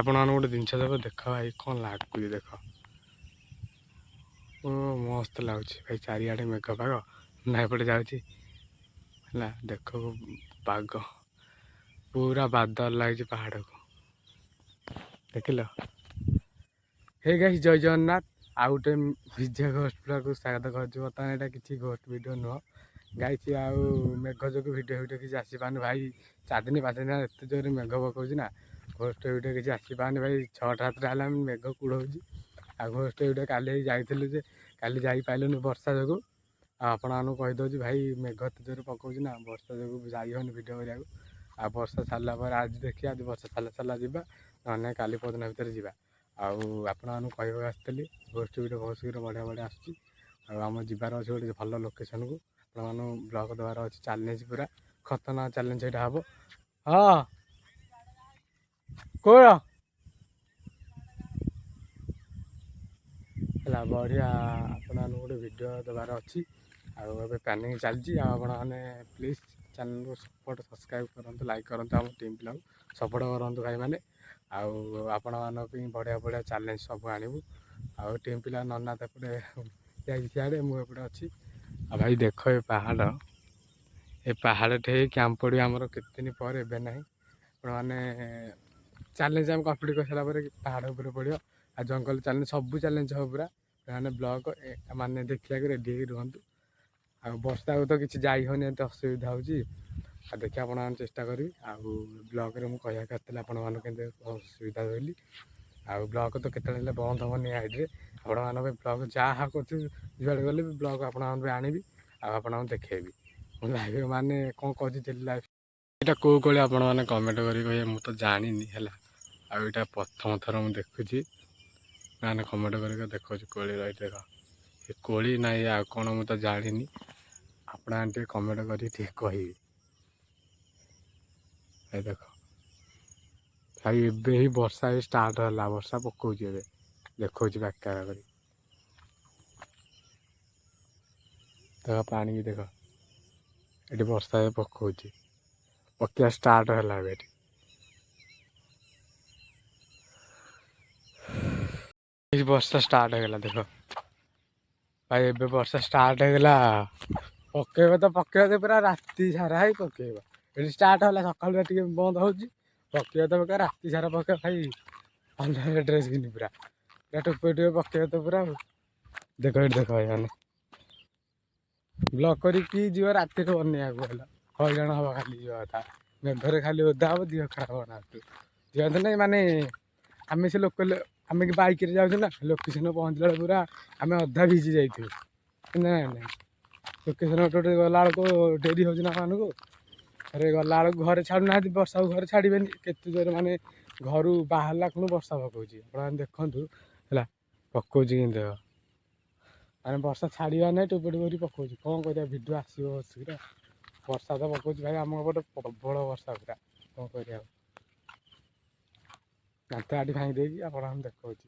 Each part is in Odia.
ଆପଣମାନେ ଗୋଟେ ଜିନିଷ ଦେବ ଦେଖ ଭାଇ କ'ଣ ଲାଗୁଛି ଦେଖ। ଓ ମସ୍ତ ଲାଗୁଛି ଭାଇ ଚାରିଆଡ଼େ ମେଘ ପାଗ ନା ଏପଟେ ଯାଉଛି ହେଲା ଦେଖ ପାଗ ପୁରା ବାଦଲ ଲାଗିଛି ପାହାଡ଼କୁ ଦେଖିଲ। ହେ ଗାଇସ୍ ଜୟ ଜଗନ୍ନାଥ। ଆଉ ଗୋଟେ ବିଜୟ ଘୋଷ୍ଟ ବ୍ଲଗକୁ ସ୍ୱାଗତ କରୁଛି। ବର୍ତ୍ତମାନ ଏଇଟା କିଛି ଘୋଷ୍ଟ ଭିଡ଼ିଓ ନୁହଁ ଗାଇସ୍। ଆଉ ମେଘ ଯୋଗୁଁ ଭିଡ଼ିଓ କିଛି ଆସିପାରୁନି ଭାଇ। 4 ଦିନ 5 ଦିନ ଏତେ ଜୋରରେ ମେଘ ପକାଉଛି ନା ଘୋଷ୍ଟ ଭିଡ଼ିଓ କିଛି ଆସିପାରୁନି ଭାଇ। 6ଟା 7ଟା ହେଲା ମେଘ କୁଡ଼ଉଛି। ଆଉ ଘୋଷ୍ଟ ଭିଡ଼ିଓ କାଲି ଯାଇଥିଲୁ ଯେ କାଲି ଯାଇପାରିଲୁନି ବର୍ଷା ଯୋଗୁଁ। ଆଉ ଆପଣମାନଙ୍କୁ କହିଦେଉଛି ଭାଇ ମେଘ ଏତେ ଜୋରରେ ପକାଉଛି ନା ବର୍ଷା ଯୋଗୁଁ ଯାଇ ହେଉନି ଭିଡ଼ିଓ କରିବାକୁ। ଆଉ ବର୍ଷା ଛାଡ଼ିଲା ପରେ ଆଜି ଦେଖିବା, ଆଜି ବର୍ଷା ଛାଡ଼ିଲା ଯିବା, ନହେଲେ ନାହିଁ କାଲି ପରଦିନ ଭିତରେ ଯିବା। ଆଉ ଆପଣମାନଙ୍କୁ କହିବାକୁ ଆସିଥିଲି ଘୋଷ୍ଟ ଭିଡ଼ିଓ ବହୁତ ଶୀଘ୍ର ବଢ଼ିଆ ବଢ଼ିଆ ଆସୁଛି। ଆଉ ଆମର ଯିବାର ଅଛି ଗୋଟେ ଭଲ ଲୋକେସନକୁ, ଆପଣମାନଙ୍କୁ ବ୍ଲଗ ଦେବାର ଅଛି। ଚ୍ୟାଲେଞ୍ଜ ପୁରା ଖତରନାକ ଚ୍ୟାଲେଞ୍ଜ ସେଇଟା ହେବ। ହଁ କୋଳ ହେଲା ବଢ଼ିଆ ଆପଣମାନଙ୍କୁ ଗୋଟେ ଭିଡ଼ିଓ ଦେବାର ଅଛି। ଆଉ ଏବେ ପ୍ଲାନିଂ ଚାଲିଛି। ଆଉ ଆପଣମାନେ ପ୍ଲିଜ୍ ଚ୍ୟାନେଲକୁ ସପୋର୍ଟ ସବସ୍କ୍ରାଇବ୍ କରନ୍ତୁ, ଲାଇକ୍ କରନ୍ତୁ, ଆମ ଟିମ୍ ପିଲାଙ୍କୁ ସପୋର୍ଟ କରନ୍ତୁ ଭାଇମାନେ। ଆଉ ଆପଣମାନଙ୍କ ପାଇଁ ବଢ଼ିଆ ବଢ଼ିଆ ଚ୍ୟାଲେଞ୍ଜ ସବୁ ଆଣିବୁ। ଆଉ ଟିମ୍ ପିଲା ନନା ଏପଟେ ଯାଇଛି ସିଆଡ଼େ, ମୁଁ ଏପଟେ ଅଛି। ଆଉ ଭାଇ ଦେଖ ଏ ପାହାଡ଼ଟେ କ୍ୟାମ୍ପ ପଡ଼ିବ ଆମର କେତେ ଦିନ ପରେ, ଏବେ ନାହିଁ। ଆପଣମାନେ ଚ୍ୟାଲେଞ୍ଜ ଆମେ କମ୍ପ୍ଲିଟ୍ କରିସାରିଲା ପରେ ପାହାଡ଼ ଉପରେ ପଡ଼ିବ। ଆଉ ଜଙ୍ଗଲ ଚ୍ୟାଲେଞ୍ଜ ସବୁ ଚ୍ୟାଲେଞ୍ଜ ହେବ ପୁରା। ମାନେ ବ୍ଲଗ ମାନେ ଦେଖିବାକୁ ରେଡ଼ି ହେଇକି ରୁହନ୍ତୁ। ଆଉ ବର୍ଷାକୁ ତ କିଛି ଯାଇ ହେଉନି, ଏତେ ଅସୁବିଧା ହେଉଛି। ଆଉ ଦେଖିବା ଆପଣମାନେ ଚେଷ୍ଟା କରିବି। ଆଉ ବ୍ଲଗରେ ମୁଁ କହିବାକୁ ଆସିଥିଲି ଆପଣମାନଙ୍କୁ କେମିତି ଅସୁବିଧା ରହିଲି। ଆଉ ବ୍ଲଗ ତ କେତେବେଳେ ହେଲେ ବନ୍ଦ ହେବନି ଆଇଡ଼ିରେ। ଆପଣମାନଙ୍କ ପାଇଁ ବ୍ଲଗ ଯାହା କରୁଛି ଯୁଆଡ଼େ ଗଲେ ବି ବ୍ଲଗ ଆପଣମାନଙ୍କ ପାଇଁ ଆଣିବି। ଆଉ ଆପଣଙ୍କୁ ଦେଖେଇବି ମୁଁ ଲାଇଭ୍ ମାନେ କ'ଣ କରୁଛି ଡେଲି ଲାଇଫ୍। ଏଇଟା କେଉଁ କୋଳି ଆପଣମାନେ କମେଣ୍ଟ କରି କହିବେ, ମୁଁ ତ ଜାଣିନି ହେଲା। ଆଉ ଏଇଟା ପ୍ରଥମ ଥର ମୁଁ ଦେଖୁଛି, ମାନେ କମେଣ୍ଟ କରିକି ଦେଖାଉଛି କୋଳି ରହିଛି ଦେଖ। ଏ କୋଳି ନାହିଁ ଆଉ କ'ଣ ମୁଁ ତ ଜାଣିନି। ଆପଣମାନେ ଟିକେ କମେଣ୍ଟ କରିକି ଟିକେ କହିବେ। ଏ ଦେଖ ଭାଇ ଏବେ ହିଁ ବର୍ଷା ବି ଷ୍ଟାର୍ଟ ହେଲା, ବର୍ଷା ପକାଉଛି ଏବେ ଦେଖାଉଛି ବାକ୍ୟା କରି ଦେଖ। ପାଣି ବି ଦେଖ ଏଠି ବର୍ଷା ଏବେ ପକାଉଛି, ପକେଇବା ଷ୍ଟାର୍ଟ ହେଲା ଏବେ ଏଠି। ବର୍ଷା ଷ୍ଟାର୍ଟ ହେଇଗଲା ଦେଖ ଭାଇ, ଏବେ ବର୍ଷା ଷ୍ଟାର୍ଟ ହେଇଗଲା। ପକେଇବ ତ ପକେଇବ ତ ପୁରା ରାତି ସାରା ହିଁ ପକେଇବ। ଏଠି ଷ୍ଟାର୍ଟ ହେଲା, ସକାଳୁ ଟିକେ ବନ୍ଦ ହେଉଛି। ପକେଇବ ତ ପକେଇବ ରାତି ସାରା ପକେଇବ ଭାଇ। ଅନ୍ଧାରରେ ଡ୍ରେସ୍ କିନି ପୁରା ଟୋପେ ଟୋପେ ପକେଇବ ତ ପୁରା। ଆଉ ଦେଖ ଏଠି ଦେଖ ଭାଇମାନେ ବ୍ଲକ୍ କରିକି ଯିବ ରାତିରେ ବନେଇବାକୁ ହେଲେ ହଇରାଣ ହବ। ଖାଲି ଯିବା କଥା ମେଘରେ ଖାଲି ଓଦା ହବ, ଦେହ ଖରାପ ହବ। ନା ଯିଅନ୍ତେ ନାଇଁ ମାନେ ଆମେ ସେ ଆମେ କି ବାଇକ୍ରେ ଯାଉଛୁ ନା, ଲୋକେସନ୍ ପହଞ୍ଚିଲା ବେଳେ ପୁରା ଆମେ ଅଧା ଭିଜି ଯାଇଥିବୁ। ନାଇଁ ନାଇଁ ଲୋକେସନ୍ ଗୋଟେ ଗଲାବେଳକୁ ଡେରି ହେଉଛି ନା ମାନଙ୍କୁ। ଘରେ ଗଲାବେଳକୁ ଘରେ ଛାଡ଼ୁନାହାନ୍ତି, ବର୍ଷାକୁ ଘରେ ଛାଡ଼ିବେନି। କେତେ ଜୋର ମାନେ ଘରୁ ବାହାରିଲା ଖୁଣୁ ବର୍ଷା ପକାଉଛି। ଆପଣମାନେ ଦେଖନ୍ତୁ ହେଲା ପକାଉଛି କିନ୍ତୁ ଦେହ ମାନେ ବର୍ଷା ଛାଡ଼ିବା ନାହିଁ, ଟୋପେ ଟୋପେ କରି ପକାଉଛି। କ'ଣ କରିବା ଭିଡ଼ିଓ ଆସିବ ଶୀଘ୍ର। ବର୍ଷା ତ ପକାଉଛି ଭାଇ, ଆମ ଗୋଟେ ପ୍ରବଳ ବର୍ଷା ପୁରା କ'ଣ କରିବା। ଦାନ୍ତ କାଠି ଭାଙ୍ଗି ଦେଇଛି ଆପଣଙ୍କୁ ଦେଖାଉଛି।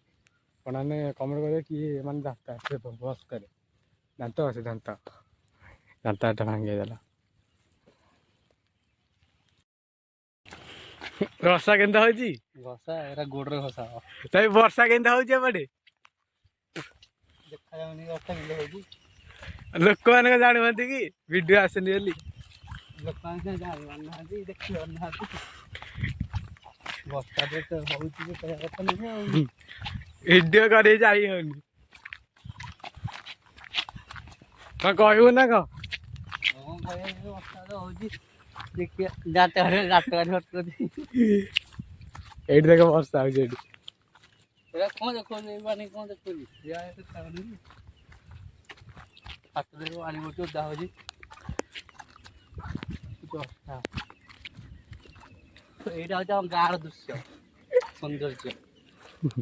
ଆପଣମାନେ କମେଣ୍ଟ କରିବେ କି ମାନେ ଦାନ୍ତ ସେ ବସ୍ କରେ ଦାନ୍ତ ଅଛି ଦାନ୍ତ କାଠି ଭାଙ୍ଗିଦେଲା। ବର୍ଷା କେମିତି ହଉଛି? ବର୍ଷା ଏରା ଗୋଡରେ ଘଷା ହବ। ବର୍ଷା କେମିତି ହଉଛି ଏପଟେ? ଦେଖାଯାଉନି ବର୍ଷା କେମିତି ହଉଛି। ଲୋକମାନେ ଜାଣୁନାହାନ୍ତି କି ଭିଡିଓ ଆସୁନି ବୋଲି? ଲୋକମାନେ ଜାଣିପାରୁନାହାନ୍ତି, ଦେଖିପାରୁନାହାନ୍ତି। ବର୍ଷା ତ ହଉଛି ଯେ କହିବା କଥା ନୁହେଁ ଆଉ। ଭିଡିଓ କରି ଯାଇ ହଉନି। କ'ଣ କହିବୁ ନା କ'ଣ? କ'ଣ କହିବି, ବର୍ଷା ତ ହଉଛି। ଏଇଠି ଦେଖ ବର୍ଷା ହଉଛି ଏଇଠି। କ'ଣ ଦେଖୁନି ମାନେ କ'ଣ ଦେଖୁନି ପାଣି ବୋତଲ ଓଦା ହଉଛି। ଏଇଟା ହଉଛି ଆମ ଗାଁର ଦୃଶ୍ୟ ସୌନ୍ଦର୍ଯ୍ୟ।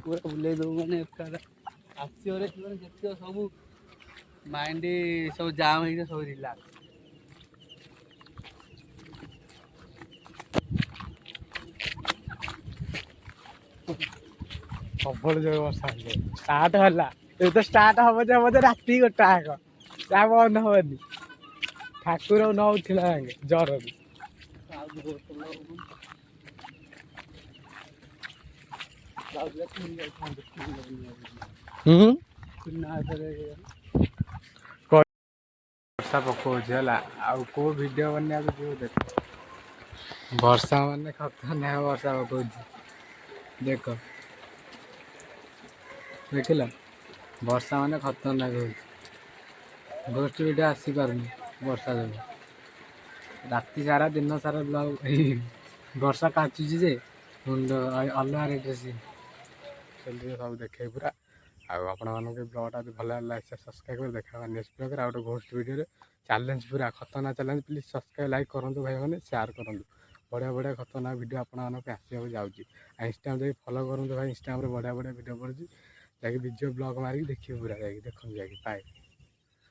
ପୁରା ବୁଲେଇ ଦବୁ ମାନେ ଆସିବ ଯେତିକ ସବୁ ମାଇଣ୍ଡ ସବୁ ଜାମ୍ ହେଇକି ସବୁ ରିଲାକ୍ସ। ପ୍ରବଳ ଜୋରେ ବର୍ଷା ଷ୍ଟାର୍ଟ ହେଲା। ଏବେ ତ ଷ୍ଟାର୍ଟ ହବ ଯେ ରାତି 1ଟା ଯାକ ବନ୍ଦ ହବନି। ଠାକୁର ନ ଉଠିଲା ଯାକେ ଜ୍ୱରରେ ବର୍ଷା ପକଉଛି ହେଲା ଆଉ କେଉଁ ଭିଡ଼ିଓ ବନେଇବାକୁ ଯିବୁ ଦେଖ ବର୍ଷା ମାନେ ଖତରନାକ ବର୍ଷା ପକଉଛି ଦେଖ ଦେଖିଲ ବର୍ଷା ମାନେ ଖତରନାକ ହେଉଛି ଗୋଷ୍ଠୀ ଭିଡ଼ିଓ ଆସିପାରୁନି ବର୍ଷା ଯୋଗୁଁ ରାତି ସାରା ଦିନ ସାରା ବ୍ଲଗ୍ ବର୍ଷା କାଚୁଛି ଯେ ମୁଣ୍ଡ ଅଲଗା ଡ୍ରେସ୍ ସେମିତି ସବୁ ଦେଖେ ପୁରା ଆଉ ଆପଣମାନଙ୍କୁ ବ୍ଲଗ୍ଟା ଯଦି ଭଲ ଲାଗିଲା ସବସ୍କ୍ରାଇବ୍ କରି ଦେଖା ନେକ୍ସଟ ବ୍ଲଗ୍ରେ ଆଉ ଗୋଟେ ଗୋଷ୍ଠୀ ଭିଡ଼ିଓରେ ଚ୍ୟାଲେଞ୍ଜ ପୁରା ଖତରନାକ ଚ୍ୟାଲେଞ୍ଜ ପ୍ଲିଜ୍ ସବସ୍କ୍ରାଇବ୍ ଲାଇକ୍ କରନ୍ତୁ ଭାଇମାନେ ସେୟାର କରନ୍ତୁ ବଢ଼ିଆ ବଢ଼ିଆ ଖତରନାକ ଭିଡ଼ିଓ ଆପଣମାନଙ୍କ ପାଇଁ ଆସିବାକୁ ଯାଉଛି ଆଉ ଇନଷ୍ଟାଗ୍ରାମ ଯାଇକି ଫଲୋ କରନ୍ତୁ ଭାଇ ଇନଷ୍ଟାଗ୍ରାମରେ ବଢ଼ିଆ ବଢ଼ିଆ ଭିଡ଼ିଓ ପଡ଼ୁଛି ଯାଇକି ଭିଡ଼ିଓ ବ୍ଲଗ୍ ମାରିକି ଦେଖିବେ ପୁରା ଯାଇକି ଦେଖନ୍ତୁ ଯାଇକି ପାଏ